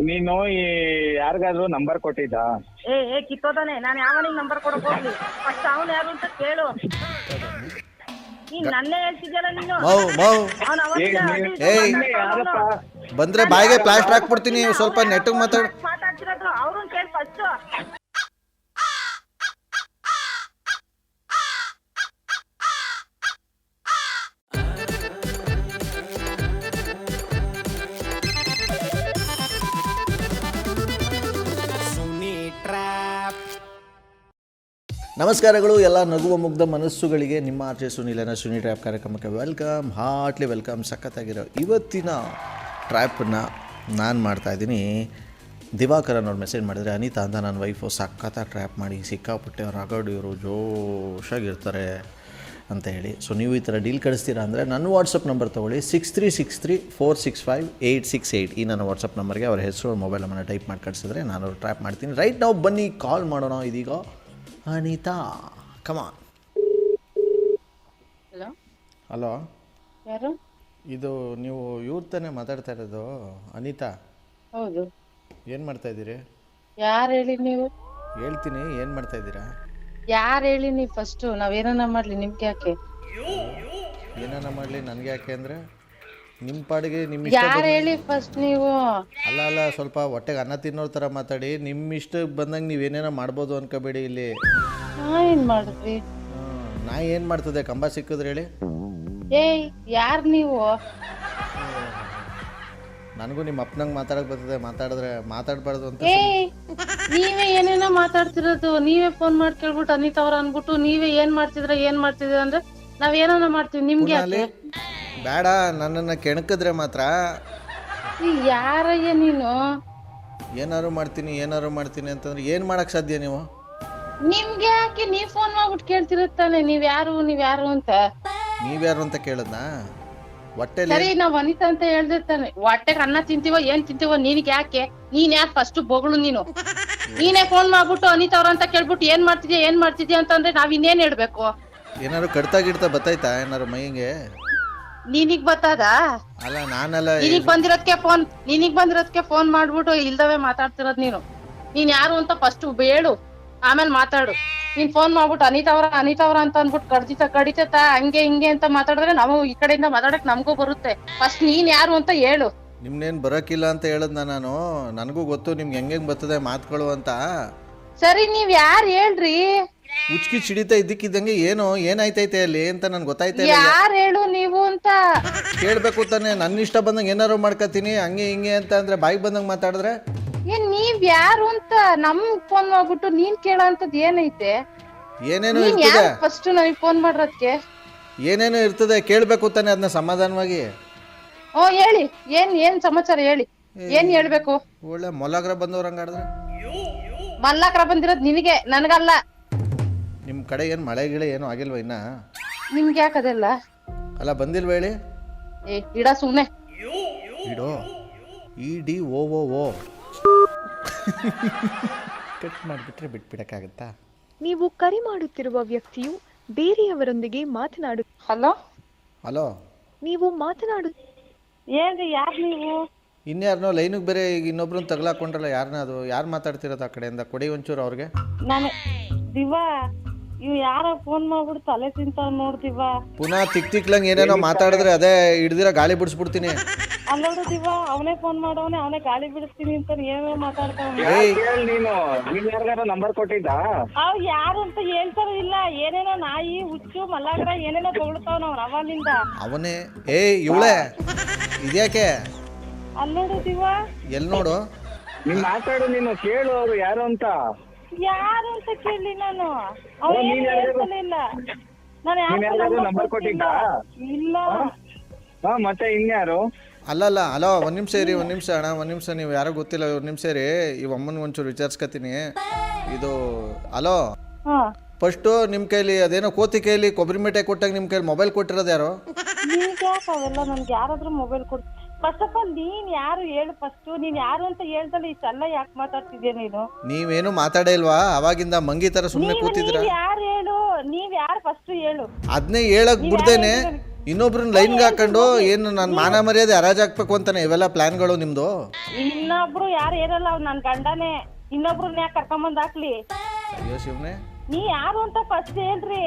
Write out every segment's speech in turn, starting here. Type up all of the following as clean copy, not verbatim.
ನೀನು ಈ ಯಾರಿಗಾದ್ರೂ ನಂಬರ್ ಕೊಟ್ಟಿದ್ದ? ಕಿತ್ತೋದಾನೆ. ನಾನು ಯಾವನಿಗೆ ನಂಬರ್ ಕೊಡಕ್ ಹೋಗ್ಲಿ? ಫಸ್ಟ್ ಅವನು ಯಾರು ಅಂತ ಕೇಳು. ನೀನ್ ನನ್ನೇ ಹೇಳ್ತಿದ್ಯಲ್ಲ ನೀನು. ಅವ್ನು ಬಂದ್ರೆ ಬಾಯಿಗೆ ಪ್ಲಾಸ್ಟರ್ ಹಾಕ್ಬಿಡ್ತೀನಿ. ಸ್ವಲ್ಪ ನೆಟ್ಟಿಗೆ ಮಾತಾಡ್ತಿರೋದು ಅವ್ರನ್ನ ಕೇಳಿ ಫಸ್ಟ್. ನಮಸ್ಕಾರಗಳು ಎಲ್ಲ ನಗುವ ಮುಗ್ಧ ಮನಸ್ಸುಗಳಿಗೆ. ನಿಮ್ಮ ಆರ್ಜೆ ಸುನಿಲನ ಸುನಿ ಟ್ರ್ಯಾಪ್ ಕಾರ್ಯಕ್ರಮಕ್ಕೆ ವೆಲ್ಕಮ್, ಹಾರ್ಟ್ಲಿ ವೆಲ್ಕಮ್. ಸಖತ್ತಾಗಿರೋ ಇವತ್ತಿನ ಟ್ರ್ಯಾಪನ್ನು ನಾನು ಮಾಡ್ತಾಯಿದ್ದೀನಿ. ದಿವಾಕರನ್ ಅವ್ರು ಮೆಸೇಜ್ ಮಾಡಿದರೆ, ಅನಿತಾ ಅಂತ ನನ್ನ ವೈಫು ಸಖತ್ತಾಗಿ ಟ್ರ್ಯಾಪ್ ಮಾಡಿ ಸಿಕ್ಕಾಪಟ್ಟೆ ರಗಡು ಇವರು ಜೋಶಾಗಿರ್ತಾರೆ ಅಂತ ಹೇಳಿ. ಸೊ ನೀವು ಈ ಥರ ಡೀಲ್ ಕಳಿಸ್ತೀರಾ ಅಂದರೆ ನನ್ನ ವಾಟ್ಸಪ್ ನಂಬರ್ ತೊಗೊಳ್ಳಿ, 6363465868. ಈ ನನ್ನ ವಾಟ್ಸಪ್ ನಂಬರ್ಗೆ ಅವ್ರ ಹೆಸರು ಮೊಬೈಲ್ ನಂಬರ್ನ ಟೈಪ್ ಮಾಡಿ ಕಳಿಸಿದ್ರೆ ನಾನು ಟ್ರ್ಯಾಪ್ ಮಾಡ್ತೀನಿ. ರೈಟ್ ನಾವು ಬನ್ನಿ ಕಾಲ್ ಮಾಡೋಣ. ಇದೀಗ ಅನಿತಾ, ಕಮಾನ್. ಹಲೋ ಹಲೋ, ಯಾರು? ಇದು ನೀವು ಇವ್ರ ತಾನೇ ಮಾತಾಡ್ತಾ ಇರೋದು? ಅನಿತಾ? ಹೌದು. ಏನು ಮಾಡ್ತಾಯಿದ್ದೀರಿ? ಯಾರು ಹೇಳಿ ನೀವು? ಹೇಳ್ತೀನಿ, ಏನು ಮಾಡ್ತಾಯಿದ್ದೀರಾ? ಯಾರು ಹೇಳಿ ನೀವು ಫಸ್ಟು? ನಾವೇನ ಮಾಡಲಿ ನಿಮ್ಗೆ ಯಾಕೆ? ಏನಾನ ಮಾಡಲಿ ನನಗೆ ಯಾಕೆ ಅಂದರೆ ನಿಮ್ಮ ಪಾಡಿಗೆ ನಿಮ್ಮ ಯಾರು ಹೇಳಿ ಫಸ್ಟ್ ನೀವು? ಅಲ್ಲ ಸ್ವಲ್ಪ ಹೊಟ್ಟೆಗೆ ಅನ್ನ ತಿನ್ನೋರ ಥರ ಮಾತಾಡಿ. ನಿಮ್ಮ ಇಷ್ಟಕ್ಕೆ ಬಂದಂಗೆ ನೀವೇನೇನೋ ಮಾಡ್ಬೋದು ಅನ್ಕೋಬೇಡಿ. ಇಲ್ಲಿ ಏನ್ ಮಾಡಿದ್ರಿ? ನಾ ಏನು ಮಾಡ್ತದೆ? ಕಂಬ ಸಿಕ್ಕಿದ್ರೆ ಹೇಳಿ. ಏಯ್ ಯಾರು ನೀವು? ನನಗೂ ನಿಮ್ಮ ಅಪ್ಪನಂಗೆ ಮಾತಾಡಕ್ಕೆ ಬರ್ತದೆ, ಮಾತಾಡಿದ್ರೆ ಮಾತಾಡಬಾರ್ದು ಅಂತ. ಏಯ್ ನೀವೇ ಏನೇನೋ ಮಾತಾಡ್ತಿರೋದು. ನೀವೇ ಫೋನ್ ಮಾಡಿ ಕೇಳ್ಬಿಟ್ಟು ಅನಿತಾ ಅವ್ರ ಅನ್ಬಿಟ್ಟು ನೀವೇ ಏನ್ ಮಾಡ್ತಿದ್ರ ಅಂದ್ರೆ ನಾವೇನ ಮಾಡ್ತೀವಿ. ನಿಮ್ಗೆ ಯಾಕೆ? ಬೇಡ, ನನ್ನನ್ನು ಕೆಣಕಿದ್ರೆ ಮಾತ್ರ. ಯಾರಯ್ಯ ನೀನು? ಏನಾರು ಮಾಡ್ತೀನಿ ಅಂತಂದ್ರೆ ಏನು ಮಾಡಕ್ಕೆ ಸಾಧ್ಯ ನೀವು? ನಿಮ್ಗೆ ಯಾಕೆ? ನೀವ್ ಫೋನ್ ಮಾಡ್ಬಿಟ್ಟು ಕೇಳ್ತಿರುತ್ತಾನೆ ನೀವ್ಯಾರು ಅಂತ. ನೀವ್ಯಾರು ಅಂತ ಕೇಳದ್ನಾ? ಹೊಟ್ಟೆ ಸರಿ, ನಾವ್ ಅನಿತಾ ಅಂತ ಹೇಳ್ದಿರ್ತಾನೆ. ಹೊಟ್ಟೆಗೆ ಅನ್ನ ತಿಂತೀವೋ ಏನ್ ತಿಂತೀವೋ ನಿನಗೆ ಯಾಕೆ? ನೀನ್ ಯಾಕೆ ಫಸ್ಟ್ ಬೊಗಳು? ನೀನೇ ಫೋನ್ ಮಾಡ್ಬಿಟ್ಟು ಅನಿತಾ ಅವ್ರ ಅಂತ ಕೇಳ್ಬಿಟ್ಟು ಏನ್ ಮಾಡ್ತಿದ್ಯಾ ಅಂತಂದ್ರೆ ನಾವ್ ಇನ್ನೇನ್ ಹೇಳ್ಬೇಕು? ಏನಾರು ಕಡ್ತಾ ಬತ್ತಾಯ್ತಾ ಏನಾರು ಮೈಗೆ? ನೀನಿಗ್ ಬತ್ತದ? ಅಲ್ಲ ನಾನಲ್ಲ, ನಿನಗ್ ಬಂದಿರೋದಕ್ಕೆ ಫೋನ್ ಮಾಡ್ಬಿಟ್ಟು ಇಲ್ದವೇ ಮಾತಾಡ್ತಿರೋದ್ ನೀನು. ನೀನ್ ಯಾರು ಅಂತ ಫಸ್ಟ್ ಹೇಳು, ಆಮೇಲೆ ಮಾತಾಡು. ನೀನ್ ಫೋನ್ ಮಾಡ್ಬಿಟ್ಟು ಅನಿತಾ ಅವ್ರ ಅಂತ ಅನ್ಬಿಟ್ಟು ಕಡಿತ ಹಂಗೆ ಹಿಂಗೆ ಅಂತ ಮಾತಾಡಿದ್ರೆ ನಾವು ಈ ಕಡೆಯಿಂದ ಮಾತಾಡಕ್ ನಮಗೂ ಬರುತ್ತೆ. ಫಸ್ಟ್ ನೀನ್ ಯಾರು ಅಂತ ಹೇಳು. ನಿಮ್ನೇನ್ ಬರೋಕಿಲ್ಲ ಅಂತ ಹೇಳದ್ನ ನಾನು. ನನಗೂ ಗೊತ್ತು ನಿಮ್ಗೆ ಹೆಂಗೆ ಬರ್ತದೆ ಮಾತುಗಳು ಅಂತ. ಸರಿ, ನೀವ್ ಯಾರು ಹೇಳ್ರಿ? ಉಚ್ಕಿ ಚಿಡಿತಾ ಇದ್ದಕ್ಕಿದ್ದಂಗೆ ಏನಾಯ್ತೈತೆ ಅಲ್ಲಿ ಅಂತ ನನ್ಗೆ ಗೊತ್ತಾಯ್ತಾ? ಯಾರು ಹೇಳು ನೀವು ಅಂತ ಕೇಳ್ಬೇಕು ತಾನೆ. ನನ್ನ ಇಷ್ಟ ಬಂದಂಗೆ ಏನಾರು ಮಾಡ್ಕೊತೀನಿ ಹಂಗೆ ಹಿಂಗೆ ಅಂತ ಅಂದ್ರೆ ಬಾಯಿಗೆ ಬಂದಂಗೆ ಮಾತಾಡಿದ್ರೆ ಏನ್ ನೀವ್ ಯಾರು ಅಂತ ನಮ್ ಫೋನ್ ಮಾಡ್ಬಿಟ್ಟು ನೀನ್ ಕೇಳೋ ಅಂತದ್ ಏನೈತೆ? ಏನೇನೋ ಇರ್ತದೆ. ಫಸ್ಟ್ ನನಗೆ ಫೋನ್ ಮಾಡಿರೋದಕ್ಕೆ ಏನೇನೋ ಇರ್ತದೆ, ಕೇಳ್ಬೇಕು ತಾನೆ ಅದನ್ನ ಸಮಾಧಾನವಾಗಿ. ಹೇಳಿ, ಏನ್ ಸಮಾಚಾರ ಹೇಳಿ. ಏನ್ ಹೇಳ್ಬೇಕು? ಒಳ್ಳೆ ಮೊಲಗ್ರ ಬಂದವ್ರಂಗಾಡಿದ್ರೆ. ಮಲ್ಲಾಕ್ರ ಬಂದಿರೋದ್ ನಿನಗೆ, ನನ್ಗಲ್ಲ. ನಿಮ್ ಕಡೆ ಏನ್ ಮಳೆ ಗಿಳೆ ಏನೋ ಆಗಿಲ್ವ ಇನ್ನ? ನಿಮ್ಗೆ ಯಾಕದೆಲ್ಲ? ಅಲ್ಲ ಬಂದಿಲ್ವ ಹೇಳಿ? ಇಡ ಸುಮ್ನೆ ಇಡೋ. EDOOO ಕಟ್ ಮಾಡಿಬಿಟ್ರೆ ಬಿಟ್ಬಿಡಕ್ಕಾಗತ್ತಾ? ನೀವು ಕರೆ ಮಾಡುತ್ತಿರುವ ವ್ಯಕ್ತಿಯು ಬೇರೆಯವರೊಂದಿಗೆ ಹಲೋ ಹಲೋ, ನೀವು ಏನ್ರಿ? ಯಾರು ನೀವು? ಇನ್ಯಾರನೋ ಲೈನಿಗೆ ಬೇರೆ ಈಗ ಇನ್ನೊಬ್ರನ್ನ ತಗಲಾಕೊಂಡ್ರಲ್ಲ, ಯಾರನ್ನ ಅದು? ಯಾರು ಮಾತಾಡ್ತಿರೋದು ಆ ಕಡೆಯಿಂದ? ಕೊಡಿ ಒಂಚೂರು ಅವ್ರಿಗೆ. ನಾನು ದಿವಾ, ಇವ್ ಯಾರ ಫೋನ್ ಮಾಡ್ಬಿಟ್ಟು ತಲೆ ತಿಂತಾವ ನೋಡ್ದಿವಾ. ಪುನಃ ತಿಕ್ಲಂಗ್ ಏನೇನೋ ಮಾತಾಡಿದ್ರೆ ಅದೇ ಹಿಡ್ದಿರ ಗಾಳಿ ಬಿಡಿಸ್ಬಿಡ್ತೀನಿ. ಅಲ್ಲೋಡು ದಿವಾ, ಅವನೇ ಫೋನ್ ಮಾಡವನೆ, ಅವನೇ ಗಾಳಿ ಬಿಡಿಸ್ತೀನಿ ಅಂತ ಏನೇನೋ ಮಾತಾಡ್ತಾವ. ನೀನ್ ಯಾರಿಗಾರ ನಂಬರ್ ಕೊಟ್ಟಿದ್ದ? ಅವ್ ಯಾರು ಅಂತ ಹೇಳ್ತಾರ ಇಲ್ಲ. ಏನೇನೋ ನಾಯಿ ಹುಚ್ಚು ಮಲ್ಲಾಗ್ರ ಏನೇನೋ ತಗೊಳ್ತಾವ ನಾವ್ ಅವನಿಂದ. ಅವನೇ ಇವಳೆ ಇದ್ಯಾಕೆ? ಅಲ್ಲೋಡು ದಿವಾ, ಎಲ್ಲಿ ನೋಡು. ನೀನ್ ಮಾತಾಡು, ನೀನು ಕೇಳು ಅವ್ರು ಯಾರು ಅಂತ. ಯಾರು ಅಂತ ಕೇಳಿ ನಾನು. ನೀನ್ ಯಾರಿಗಾದ್ರೂ ನಂಬರ್ ಕೊಟ್ಟಿದ್ದ? ಇಲ್ಲ. ಮತ್ತೆ ಇನ್ಯಾರು? ಅಲ್ಲಲ್ಲ, ಹಲೋ, ಒಂದ್ ನಿಮಿಷ ಇರಿ, ಒಂದ್ ನಿಮಿಷ ಅಣ್ಣ, ಒಂದ್ ನಿಮಿಷ. ನೀವು ಯಾರೋ ಗೊತ್ತಿಲ್ಲ, ಒಂದ್ ನಿಮಿಷ ಇರಿ. ಇವ್ ಅಮ್ಮನ ಒಂಚೂರು ವಿಚಾರಿಸ್ಕತೀನಿ. ಇದು ಹಲೋ, ಫಸ್ಟು ನಿಮ್ಮ ಕೈಲಿ ಅದೇನೋ ಕೋತಿ ಕೈಲಿ ಕೊಬ್ಬರಿ ಮಿಠಾಯಿ ಕೊಟ್ಟಾಗ ನಿಮ್ಮ ಕೈಲಿ ಮೊಬೈಲ್ ಕೊಟ್ಟಿರೋದು ಯಾರು? ಅವೆಲ್ಲ ನನ್ಗೆ ಯಾರಾದ್ರೂ mobile code. First of all ನೀನ್ ಯಾರು ಹೇಳು ಫಸ್ಟ್. ನೀನ್ ಯಾರು ಅಂತ ಹೇಳ್ದಲ್ಲ ಇಷ್ಟೆಲ್ಲ ಯಾಕೆ ಮಾತಾಡ್ತಿದ್ಯಾ ನೀನು? ನೀವೇನು ಮಾತಾಡೇ ಇಲ್ವಾ? ಅವಾಗಿಂದ ಮಂಗಿ ತರ ಸುಮ್ಮನೆ ಕೂತಿದ್ರ. ಯಾರು ಹೇಳು? ನೀವ್ ಯಾರು ಫಸ್ಟ್ ಹೇಳು. ಅದನ್ನೇ ಹೇಳಕ್ ಬಿಡ್ದೇನೆ ಇನ್ನೊಬ್ರನ್ನ ಲೈನ್ಗೆ ಹಾಕೊಂಡು ಏನು ನಾನು ಮಾನ ಮರ್ಯಾದೆ ಹರಾಜಾಕ್ಬೇಕು ಅಂತಾನೆ ಇವೆಲ್ಲ ಪ್ಲಾನ್ಗಳು ನಿಮ್ದು? ಇನ್ನೊಬ್ರು ಯಾರು ಇರಲ್ಲ, ಅವ್ನು ನನ್ ಗಂಡನೇ. ಇನ್ನೊಬ್ರನ್ನ ಯಾಕೆ ಕರ್ಕೊಂಬಂದ್ ಹಾಕ್ಲಿ? ಅಯ್ಯೋ ಶಿವನೇ, ನೀ ಯಾರು ಅಂತ ಫಸ್ಟ್ ಹೇಳ್ರಿ.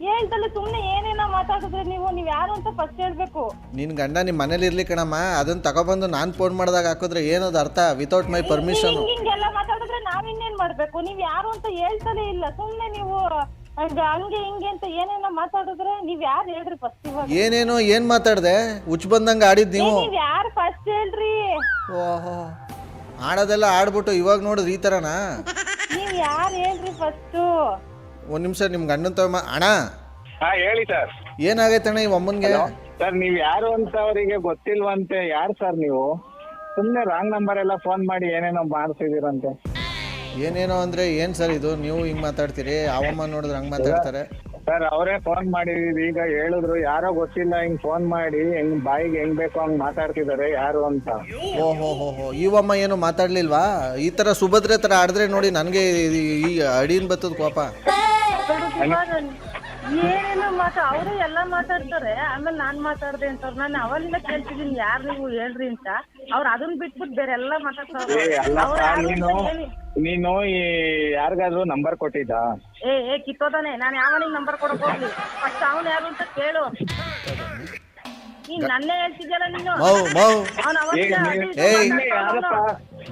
ಹೇಳ್ದಲ್ಲ ಸುಮ್ನೆ ಏನೇನೋ ಮಾತಾಡಿದ್ರೆ ನೀವ್ ಯಾರು ಅಂತ ಫಸ್ಟ್ ಹೇಳ್ಬೇಕು. ನಿನ್ ಗಂಡ ನಿಮ್ಮ ಮನೇಲಿ ಇರ್ಲಿ ಕಣಮ್ಮ, ಅದನ್ನ ತಗೊಬಂದು ನಾನು ಫೋನ್ ಮಾಡಿದಾಗ ಹಾಕಿದ್ರೆ ಏನದು ಅರ್ಥ? ವಿತೌಟ್ ಮೈ ಪರ್ಮಿಷನ್ ಹಿಂಗೆಲ್ಲ ಮಾತಾಡಿದ್ರೆ ನಾವ್ ಇನ್ನೇನ್ ಮಾಡ್ಬೇಕು? ನೀವ್ ಯಾರು ಅಂತ ಹೇಳ್ತಾನೆ ಇಲ್ಲ. ಸುಮ್ನೆ ನೀವು ಹಂಗೆ ಹಿಂಗೆ ಅಂತ ಏನೇನೋ ಮಾತಾಡಿದ್ರೆ ನೀವ್ ಯಾರು ಹೇಳ್ರಿ ಫಸ್ಟ್? ಇವಾಗ ಏನೇನೋ ಏನ್ ಮಾತಾಡ್ದೆ? ಹುಚ್ಚ ಬಂದಂಗ ಆಡಿದ್ ನೀವು. ನೀವ್ ಯಾರು ಫಸ್ಟ್ ಹೇಳ್ರಿ? ಓಹೋ, ಆಡೋದೆಲ್ಲ ಆಡ್ಬಿಟ್ಟು ಇವಾಗ ನೋಡಿದ್ರೆ ಈ ತರನಾ? ನೀವ್ ಯಾರು ಹೇಳ್ರಿ ಫಸ್ಟ್? ಒಂದ್ ನಿಮಿಷ ನಿಮ್ ಗಂಡನ್ ತಗೊಂಬ. ಅಣ್ಣ ಹಾ ಹೇಳಿ ಸರ್. ಏನಾಗೈತಣ್ಣ ಈ ಅಮ್ಮನ್ಗೆ? ಸರ್ ನೀವ್ ಯಾರು ಅಂತ ಅವರಿಗೆ ಗೊತ್ತಿಲ್ವಂತೆ. ಯಾರು ಸರ್ ನೀವು? ಸುಮ್ನೆ ರಾಂಗ್ ನಂಬರ್ ಎಲ್ಲ ಫೋನ್ ಮಾಡಿ ಏನೇನೋ ಮಾಡ್ತಿದೀರಂತೆ. ಏನೇನೋ ಅಂದ್ರೆ ಏನ್ ಸರ್ ಇದು? ನೀವು ಹಿಂಗ್ ಮಾತಾಡ್ತೀರಿ, ಅವಮ್ಮ ನೋಡಿದ್ರೆ ಹಂಗ್ ಮಾತಾಡ್ತಾರೆ. ಸರ್ ಅವರೇ ಫೋನ್ ಮಾಡಿದೀವಿ, ಈಗ ಹೇಳಿದ್ರು ಯಾರೋ ಗೊತ್ತಿಲ್ಲ ಹಿಂಗ್ ಫೋನ್ ಮಾಡಿ ಹೆಂಗ್ ಬಾಯಿಗೆ ಹೆಂಗ್ ಬೇಕೋ ಹಂಗ್ ಮಾತಾಡ್ತಿದಾರೆ ಯಾರು ಅಂತ. ಓಹೋ ಹೋ ಹೋ, ಇವಮ್ಮ ಏನು ಮಾತಾಡ್ಲಿಲ್ವಾ? ಈ ತರ ಸುಭದ್ರೆ ತರ ಆಡಿದ್ರೆ ನೋಡಿ ನನ್ಗೆ ಈ ಅಡಿನ್ ಬತ್ತದ ಕೋಪ. ಏನೇನೋ ಅವರೇ ಎಲ್ಲ ಮಾತಾಡ್ತಾರೆ, ಆಮೇಲೆ ನಾನ್ ಮಾತಾಡ್ದೆ ಅಂತ. ನಾನು ಅವಲ್ಲಿಂದ ಕೇಳ್ತಿದೀನಿ ಯಾರು ನೀವು ಹೇಳ್ರಿ ಅಂತ. ಅವ್ರು ಅದನ್ನ ಬಿಟ್ಬಿಟ್ಟು ಬೇರೆ ಎಲ್ಲ ಮಾತಾಡ್ತಾರೆ. ನೀನು ಈ ಯಾರಿಗಾದ್ರೂ ನಂಬರ್ ಕೊಟ್ಟಿದ್ದ? ಏ ಕಿತ್ತೋದಾನೆ, ನಾನು ಯಾವನಿಗೆ ನಂಬರ್ ಕೊಡಕ್ ಹೋಗ್ಲಿ? ಫಸ್ಟ್ ಅವ್ನು ಯಾರು ಅಂತ ಕೇಳು. ನೀನ್ ನನ್ನೇ ಹೇಳ್ತಿದ್ಯಲ್ಲ ನೀನು.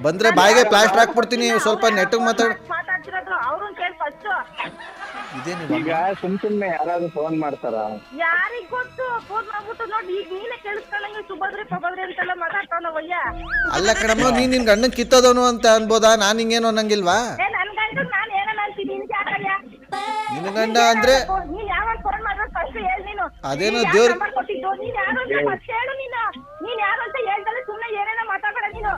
ಬಂದ್ರೆ ಬಾಯಿಗೆ ಪ್ಲಾಸ್ಟರ್ ಹಾಕ್ಬಿಡ್ತೀನಿ. ಸ್ವಲ್ಪ ನೆಟ್ಟಿಗೆ ಮಾತಾಡ್ತಿರೋದು ಅವ್ರನ್ನ ಕೇಳಿ ಫಸ್ಟ್. ಈಗ ಸುಮ್ನೆ ಯಾರಾದ್ರೂ ಫೋನ್ ಮಾಡ್ತಾರ? ಯಾರಿಗ್ ಗೊತ್ತು? ಫೋನ್ ಮಾಡ್ಬಿಟ್ಟು ನೋಡಿ, ಈಗ ನೀನೇ ಕೇಳಿಸ್ಕೊಳ್ಳಂಗೆ ಸುಭದ್ರೆ ಪಭದ್ರೆ ಅಂತೆಲ್ಲ ಮಾತಾಡ್ತಾವಯ್ಯ. ಅಲ್ಲ ಕಣಮ್ಮ, ನೀನ್ ನಿನ್ ಗಂಡನ್ ಕಿತ್ತೋದವನು ಅಂತ ಅನ್ಬೋದಾ? ನಾನ್ ಹಿಂಗೇನು ಅನ್ನಂಗಿಲ್ವಾ? ನನ್ ಗಂಡ ನಾನು ಏನನ್ನ ಅಂತೀನಿ? ನಿನ್ ಗಂಡ ಅಂದ್ರೆ ನೀನ್ ಯಾವಾಗ ಫೋನ್ ಮಾಡಿದ್ರೆ ಫಸ್ಟ್ ಹೇಳಿ ನೀನು. ಅದೇನೋ ದೇವ್ರ ಕೊಟ್ಟಿದ್ದು ನೀನ್ ಯಾರು ಅಂತ ಫಸ್ಟ್ ಹೇಳು. ನೀನ್ ಯಾರು ಅಂತ ಹೇಳ್ದಲ್ಲ ಸುಮ್ನೆ ಏನೇನೋ ಮಾತಾಡಬೇಡ ನೀನು.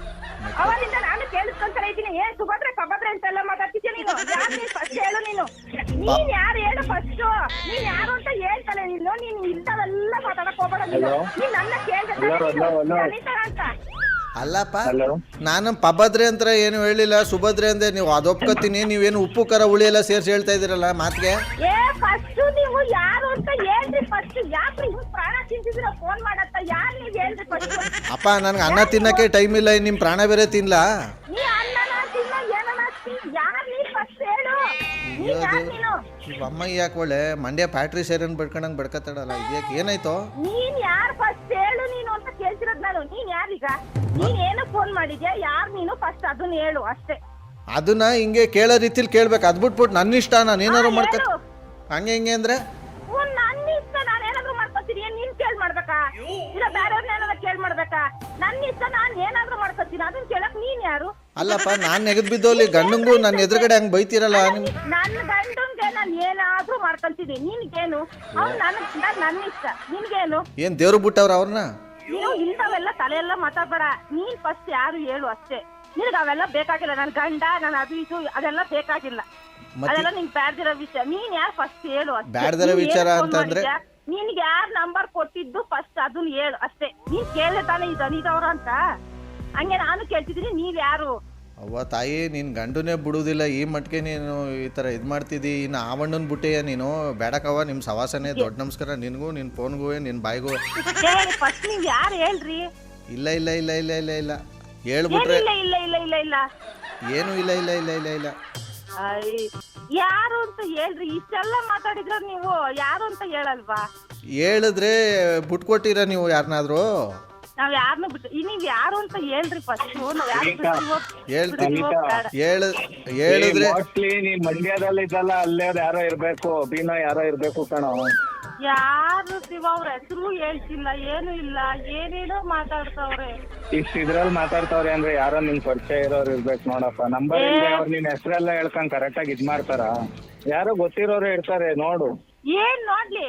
ಅವರಿಂದ ನಾನು ಕೇಳಿಸ್ಕೊಂತಾನೆ ಇದ್ದೀನಿ. ಏನ್ ಸುಭದ್ರೆ ಪಭದ್ರೆ ಅಂತೆಲ್ಲ ಮಾತಾಡ್ತಿದ್ಯಾ ನೀನು? ಯಾರು ಫಸ್ಟ್ ಹೇಳು ನೀನು. ನೀನ್ ಯಾರು ಹೇಳು ಫಸ್ಟ್? ನೀನ್ ಯಾರು ಅಂತ ಹೇಳ್ತಾನೆ ನೀನು. ನೀನ್ ಇಂಥವೆಲ್ಲ ಮಾತಾಡಕ್ ಹೋಗ್ಬೇಡ ನೀನು. ನೀನ್ ನನ್ನ ಕೇಳ್ದ ಅಂತ. ಅಲ್ಲಪ್ಪ, ನಾನು ಪಭದ್ರೆ ಅಂತ ಏನು ಹೇಳಿಲ್ಲ, ಸುಭದ್ರೆ ಅಂದ್ರೆ ನೀವು ಅದೊಪ್ಕೋತೀನಿ. ನೀವೇನು ಉಪ್ಪು ಖಾರ ಹುಳಿ ಎಲ್ಲ ಸೇರ್ಸಿ ಹೇಳ್ತಾ ಇದೀರಲ್ಲ ಮಾತಿಗೆ. ಏ ಫಸ್ಟ್ ನೀವು ಯಾರು ಅಂತ ಹೇಳ್ರಿ ಫಸ್ಟ್. ಯಾಕ್ರಿ ಪ್ರಾಣ ತಿಂತಿದ್ದೀರ ಫೋನ್ ಮಾಡತ್ತ? ಯಾರು ನೀವ್ ಹೇಳ್ರಿ ಫಸ್ಟ್? ಅಪ್ಪ, ನನ್ಗೆ ಅನ್ನ ತಿನ್ನಕ್ಕೆ ಟೈಮ್ ಇಲ್ಲ, ನಿಮ್ ಪ್ರಾಣ ಬೇರೆ ತಿನ್ಲಾ? ನೀ ಅನ್ನನ ತಿನ್ನೋ ಏನನ ಯಾರು ನೀ ಫಸ್ಟ್ ಹೇಳು. ಅಮ್ಮ ಯಾಕೆ ಒಳ್ಳೆ ಮಂಡ್ಯ ಫ್ಯಾಕ್ಟ್ರಿ ಸೇರನ್ ಬಡ್ಕೊಂಡಂಗ್ ಬಡ್ಕತ್ತಾಡಲ್ಲ, ಇದ್ಯಾಕೆ ಏನಾಯ್ತು? ನೀನ್ ಯಾರು ಫಸ್ಟ್ ಹೇಳು ನೀನು ಅಂತ ಕೇಳ್ತಿರೋದ್ ನಾನು. ನೀನ್ ಯಾರೀಗ? ನೀನ್ ಏನು ಫೋನ್ ಮಾಡಿದ್ಯಾ? ಯಾರು ನೀನು ಫಸ್ಟ್ ಅದನ್ನ ಹೇಳು ಅಷ್ಟೇ. ಅದನ್ನ ಹಿಂಗೆ ಕೇಳೋ ರೀತಿಲಿ ಕೇಳ್ಬೇಕು. ಅದ್ಬಿಟ್ಬಿಟ್ಟು ನನ್ನ ಇಷ್ಟ ನಾನು ಏನಾದ್ರು ಮಾಡ್ಕೊ ಹಂಗೆ ಹಿಂಗೆ ಅಂದ್ರೆ ನನ್ನ ಇಷ್ಟ ನಾನು ಏನಾದ್ರು ಮಾಡ್ಕೊತೀನಿ. ನೀನ್ ಕೇಳ್ ಮಾಡ್ಬೇಕಾ? ಇಲ್ಲ ಬೇರೆಯವ್ರನ್ನ ಏನಾದ್ರು ಕೇಳ್ ಮಾಡ್ಬೇಕಾ? ನನ್ನ ಇಷ್ಟ ನಾನು ಏನಾದ್ರು ಮಾಡ್ಕೊತೀನಿ. ಅದನ್ನ ಕೇಳಕ್ ನೀನ್ ಯಾರು? ಅಲ್ಲಪ್ಪ, ನಾನ್ ನೆಗದ್ ಬಿದ್ದೋಲಿ ಗಂಡಂಗೂ ನನ್ನ ಎದುರುಗಡೆ ಹಂಗ್ ಬೈತಿರಲ್ಲ. ನನ್ನ ಗಂಡಂಗೆ ನಾನು ಏನಾದ್ರೂ ಮಾಡ್ಕೊಂತೀನಿ. ನಿನ್ಗೇನು? ಅವ್ನು ನನ್ನ ಇಷ್ಟ, ನಿನ್ಗೇನು? ಏನ್ ದೇವ್ರು ಬಿಟ್ಟವ್ರ ಅವ್ರನ್ನ? ನೀವು ಇಂಥವೆಲ್ಲ ತಲೆಯೆಲ್ಲ ಮಾತಾಡ್ಬೇಡ. ನೀನ್ ಫಸ್ಟ್ ಯಾರು ಹೇಳು ಅಷ್ಟೇ. ನಿನ್ಗೆ ಅವೆಲ್ಲ ಬೇಕಾಗಿಲ್ಲ. ನನ್ ಗಂಡ ನಾನು ಅದು ಇದು ಅದೆಲ್ಲ ಬೇಕಾಗಿಲ್ಲ. ಅದೆಲ್ಲ ನಿಂಗೆ ಬ್ಯಾಡ್ದಿರೋ ವಿಷಯ. ನೀನ್ ಯಾರು ಫಸ್ಟ್ ಹೇಳು ಅಷ್ಟೇ. ಬ್ಯಾಡ್ದಿರೋ ವಿಚಾರ ಅಂತಂದ್ರೆ ನಿನ್ಗೆ ಯಾರು ನಂಬರ್ ಕೊಟ್ಟಿದ್ದು ಫಸ್ಟ್ ಅದನ್ನ ಹೇಳು ಅಷ್ಟೇ. ನೀನ್ ಕೇಳಿದ್ರೆ ತಾನೇ ಇದು ಅನಿದವ್ರ ಅಂತ. ಹಂಗೆ ನಾನು ಕೇಳ್ತಿದ್ದೀನಿ, ನೀವ್ ಯಾರು? ಅವ್ವ ತಾಯಿ, ನೀನ್ ಗಂಡುನೇ ಬಿಡುದಿಲ್ಲ ಈ ಮಟ್ಟಿಗೆ ನೀನು ಈ ತರ ಇದ್ ಮಾಡ್ತಿದ್ದಿ. ಇನ್ನು ಆವಣ್ಣನ್ ಬಿಟ್ಟೆಯ ನೀನು. ಬೇಡಕವ್ವ, ನಿಮ್ ಸವಾಸನೆ. ದೊಡ್ಡ ನಮಸ್ಕಾರ ನಿನ್ಗೂ, ನಿನ್ ಫೋನ್ಗೂ, ನಿನ್ ಬಾಯಿಗೂ. ಫಸ್ಟ್ ನೀವ್ ಯಾರು ಹೇಳ್ರಿ? ಇಲ್ಲ ಇಲ್ಲ ಇಲ್ಲ ಇಲ್ಲ ಇಲ್ಲ ಇಲ್ಲ ಹೇಳ್ಬಿಟ್ರೆ ಇಲ್ಲ ಇಲ್ಲ ಇಲ್ಲ ಇಲ್ಲ ಇಲ್ಲ ಏನು ಇಲ್ಲ ಇಲ್ಲ ಇಲ್ಲ ಇಲ್ಲ ಇಲ್ಲ ಯಾರು ಅಂತ ಹೇಳ್ರಿ. ಇಷ್ಟೆಲ್ಲ ಮಾತಾಡಿದ್ರ ನೀವು ಯಾರು ಅಂತ ಹೇಳಲ್ವಾ? ಹೇಳಿದ್ರೆ ಬಿಟ್ಕೊಟ್ಟಿರ ನೀವು ಯಾರನ್ನಾದ್ರೂ? ನಾವ್ ಯಾರನ್ನ ಬಿಟ್ಟು ನೀವ್ ಯಾರು ಅಂತ ಹೇಳ್ರಿ ಫಸ್ಟ್. ಹೇಳಿದ್ರೆ ಮೋಸ್ಟ್ಲಿ ನೀನ್ ಮಂಡ್ಯದಲ್ಲಿ ಇದ್ದಲ್ಲ, ಅಲ್ಲೇ ಯಾರೋ ಇರ್ಬೇಕು, ಅಭಿನವ್ ಯಾರೋ ಇರ್ಬೇಕು ಕಣೋ. ಯಾರು ಶಿವ? ಅವ್ರ ಹೆಸರು ಹೇಳ್ತಿಲ್ಲ, ಏನು ಇಲ್ಲ, ಏನೇನೋ ಮಾತಾಡ್ತಾವ್ರೆ. ಇದ್ರಲ್ಲಿ ಮಾತಾಡ್ತಾವ್ರೆ ಅಂದ್ರೆ ಯಾರೋ ನಿನ್ ಪರಿಚಯ ಇರೋರು ಇರ್ಬೇಕು ನೋಡಪ್ಪ. ನಂಬರ್ ಇಲ್ಲದೆ ಅವ್ರು ನಿನ್ ಹೆಸರೆಲ್ಲ ಹೇಳ್ಕೊಂಡ್ ಕರೆಕ್ಟ್ ಆಗಿ ಇದ್ ಮಾಡ್ತಾರ? ಯಾರೋ ಗೊತ್ತಿರೋರು ಇರ್ತಾರೆ ನೋಡು. ಏನ್ ನೋಡ್ಲಿ?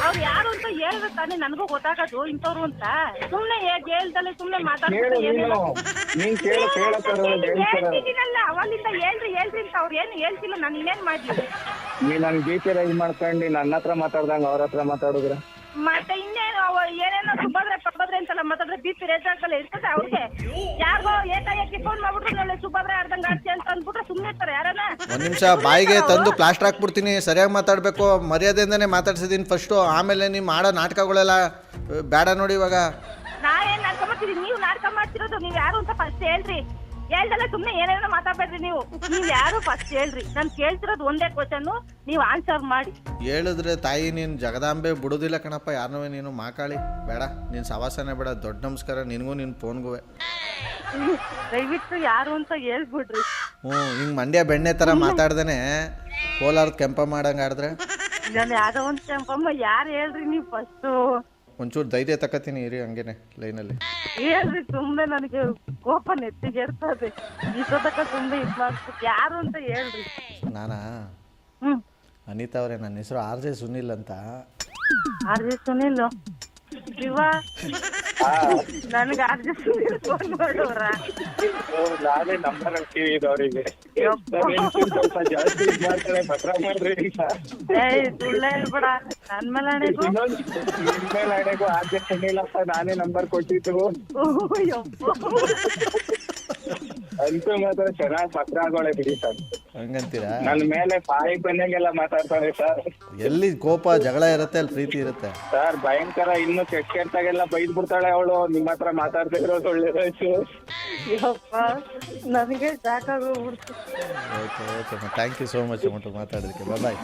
ಅವ್ರು ಯಾರು ಅಂತ ಹೇಳ್ಬೇಕು ತಾನೆ ನನಗೂ ಗೊತ್ತಾಗದು ಇಂಥವ್ರು ಅಂತ. ಸುಮ್ನೆ ಹೇಳ್ದಲ್ಲ ಸುಮ್ನೆ ಮಾತಾಡ್ತಿದ್ದೀನಲ್ಲ. ಅವಲ್ಲಿಂದ ಹೇಳ್ರಿ ಹೇಳ್ರಿ ಅಂತ ಅವ್ರು ಏನು ಹೇಳ್ತಿಲ್ಲ. ನಾನು ಇನ್ನೇನ್ ಮಾಡ್ಲಿ? ನೀ ನನ್ ಬೀಚ್ ರೈಸ್ ಮಾಡ್ಕೊಂಡು ನನ್ನ ಹತ್ರ ಮಾತಾಡ್ದಂಗ ಅವ್ರ ಹತ್ರ ಮಾತಾಡಿದ್ರ ಮತ್ತೆ ಇನ್ನೇನು? ಏನೇನೋ ಸುಭದ್ರೆ ಸುಭದ್ರೆ ಅಂತೆಲ್ಲ ಮಾತಾಡಿದ್ರೆ BP ರೇಸ್ ಆಗಲ್ಲ ಇರ್ತದೆ ಅವ್ರಿಗೆ. ಯಾರಿಗೋ ಏಕಾಏಕಿ ಫೋನ್ ಮಾಡ್ಬಿಟ್ರು ಒಳ್ಳೆ ಸುಭದ್ರೆ ಆಡ್ದಂಗ ಆಡ್ತಿ ಅಂತ ಅಂದ್ಬಿಟ್ರೆ ಸುಮ್ಮನೆ ಇರ್ತಾರೆ ಯಾರನ್ನ. ಒಂದು ನಿಮಿಷ ಬಾಯಿಗೆ ತಂದು ಪ್ಲಾಸ್ಟರ್ ಹಾಕ್ಬಿಡ್ತೀನಿ, ಸರಿಯಾಗಿ ಮಾತಾಡಬೇಕು, ಮರ್ಯಾದೆಯಿಂದನೇ ಮಾತಾಡ್ಸಿದ್ದೀನಿ ಫಸ್ಟು, ಆಮೇಲೆ ನೀವು ಮಾಡೋ ನಾಟಕಗಳೆಲ್ಲ ಬೇಡ ನೋಡಿ. ಇವಾಗ ನಾ ಏನ್ ನಾಟಕ ಮಾಡ್ತೀರಿ, ನೀವು ನಾಟಕ ಮಾಡ್ತಿರೋದು. ನೀವ್ ಯಾರು ಅಂತ ಫಸ್ಟ್ ಹೇಳ್ರಿ. ಹೇಳ್ದಲ್ಲ ಸುಮ್ನೆ ಏನೇನೋ ಮಾತಾಡ್ಬೇಡ್ರಿ ನೀವು. ನೀವ್ ಯಾರು ಫಸ್ಟ್ ಹೇಳ್ರಿ. ನಾನು ಕೇಳ್ತಿರೋದು ಒಂದೇ ಕ್ವಶನ್, ನೀವು ಆನ್ಸರ್ ಮಾಡಿ. ಹೇಳಿದ್ರೆ ತಾಯಿ ನೀನು ಜಗದಾಂಬೆ ಬಿಡೋದಿಲ್ಲ ಕಣಪ್ಪ ಯಾರನ್ನೂ. ನೀನು ಮಾಕಾಳಿ ಬೇಡ, ನೀನು ಸವಾಸನೆ ಬೇಡ. ದೊಡ್ಡ ನಮಸ್ಕಾರ ನಿನಗೂ ನಿನ್ನ ಫೋನ್ಗೂ. ದಯವಿಟ್ಟು ಯಾರು ಅಂತ ಹೇಳ್ಬಿಡ್ರಿ. ಹಿಂಗೆ ಮಂಡ್ಯ ಬೆಣ್ಣೆ ಥರ ಮಾತಾಡ್ದೇನೆ ಕೋಲಾರದ ಕೆಂಪ ಮಾಡಂಗೆ ಆಡಿದ್ರೆ ನಾನು ಯಾವ್ದೋ ಒಂದು ಕೆಂಪಮ್ಮ ಯಾರು ಹೇಳ್ರಿ ನೀವು ಫಸ್ಟ್. ಒಂಚೂರು ಧೈರ್ಯ ತಗೋತೀನಿ ಇರಿ ಹಂಗೇನೆ ಲೈನಲ್ಲಿ. ಹೇಳ್ರಿ, ಸುಮ್ನೆ ನನಗೆ ಕೋಪ ನೆತ್ತಿಗೆ ಇರ್ತದೆ. ಇಷ್ಟೊತ್ತಕ ಸುಮ್ನೆ ಇದ್ ಮಾಡ್ಬಿಟ್ಟು ಯಾರು ಅಂತ ಹೇಳ್ರಿ. ನಾನಾ ಅನಿತಾ ಅವರೇ, ನನ್ನ ಹೆಸರು RJ ಸುನಿಲ್ ಅಂತ. RJ ಸುನಿಲ್ ಶಿವ, ನನಗೆ RJ ಸುನಿಲ್ ಫೋನ್ ಮಾಡೋರ. ನಾನೇ ನಂಬರ್ ಹಾಕ್ತೀವಿ ಅವರಿಗೆ. ಸ್ವಲ್ಪ ಜಾಸ್ತಿ ಇದ್ ಮಾಡ್ತಾರೆ, ಪತ್ರ ಮಾಡ್ರಿ. ಸುಳ್ಳ ಹೇಳ್ಬೇಡ ನನ್ ಮೇಲೆ ಹಣೆಗೂ. ನಿನ್ ಮೇಲೆ ಹಣೆಗೂ RJ ಸುನಿಲಪ್ಪ ನಾನೇ ನಂಬರ್ ಕೊಟ್ಟಿದ್ದು. ಅಂತೂ ಮಾತ್ರ ಚೆನ್ನಾಗಿ ಪತ್ರ ಆಗೋಳೆ ಬಿಡಿ ಸರ್. ಹಂಗಂತೀರಾ? ನನ್ನ ಮೇಲೆ ಪಾಯಿ ಬಂದಂಗೆಲ್ಲ ಮಾತಾಡ್ತಾರೆ ಸರ್. ಎಲ್ಲಿ ಕೋಪ ಜಗಳ ಇರುತ್ತೆ ಅಲ್ಲಿ ಪ್ರೀತಿ ಇರುತ್ತೆ ಸರ್. ಭಯಂಕರ ಇನ್ನು ಕೆಟ್ಟಾಗೆಲ್ಲ ಬೈದ್ ಬಿಡ್ತಾಳೆ ಅವಳು. ನಿಮ್ಮ ಹತ್ರ ಮಾತಾಡ್ತಾ ಇರೋದು ಒಳ್ಳೇದಾಯ್ತು. ನನಗೆ ಸಾಕಾಗೋಗ್ಬಿಡ್ತು. Okay okay, thank you so much amount ಮಾತಾಡೋದಕ್ಕೆ. ಬಾಯ್.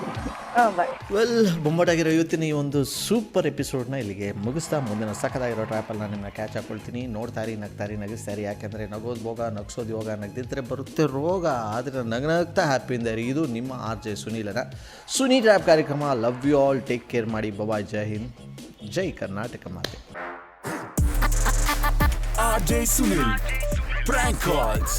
ಬಾಯ್. ವೆಲ್, ಬೊಂಬಾಟಾಗಿರೋ ಇವತ್ತಿನ ಈ ಒಂದು ಸೂಪರ್ ಎಪಿಸೋಡ್ನ ಇಲ್ಲಿಗೆ ಮುಗಿಸ್ತಾ ಮುಂದಿನ ಸಖತ್ತಾಗಿರೋ ಟ್ರ್ಯಾಪಲ್ಲಿ ನಾನು ನಿಮ್ಮನ್ನ ಕ್ಯಾಚ್ ಹಾಕ್ಕೊಳ್ತೀನಿ. ನೋಡ್ತಾರಿ, ನಗ್ತಾರಿ, ನಗಿಸ್ತಾರಿ. ಯಾಕೆಂದರೆ ನಗೋದು ಭೋಗ, ನಗ್ಸೋದು ಯೋಗ, ನಗ್ದಿದ್ರೆ ಬರುತ್ತೆ ರೋಗ. ಆದರೆ ನಗ್ನಗ್ತಾ ಹ್ಯಾಪಿಯಿಂದ ಇರಿ. ಇದು ನಿಮ್ಮ RJ ಸುನೀಲನ ಸುನಿ ಟ್ರ್ಯಾಪ್ ಕಾರ್ಯಕ್ರಮ. Love you all, take care ಮಾಡಿ. ಬಾಯ್. ಜೈ ಹಿಂದ್, ಜೈ ಕರ್ನಾಟಕ ಮಾತೆ. RJ Sunil Prank Calls.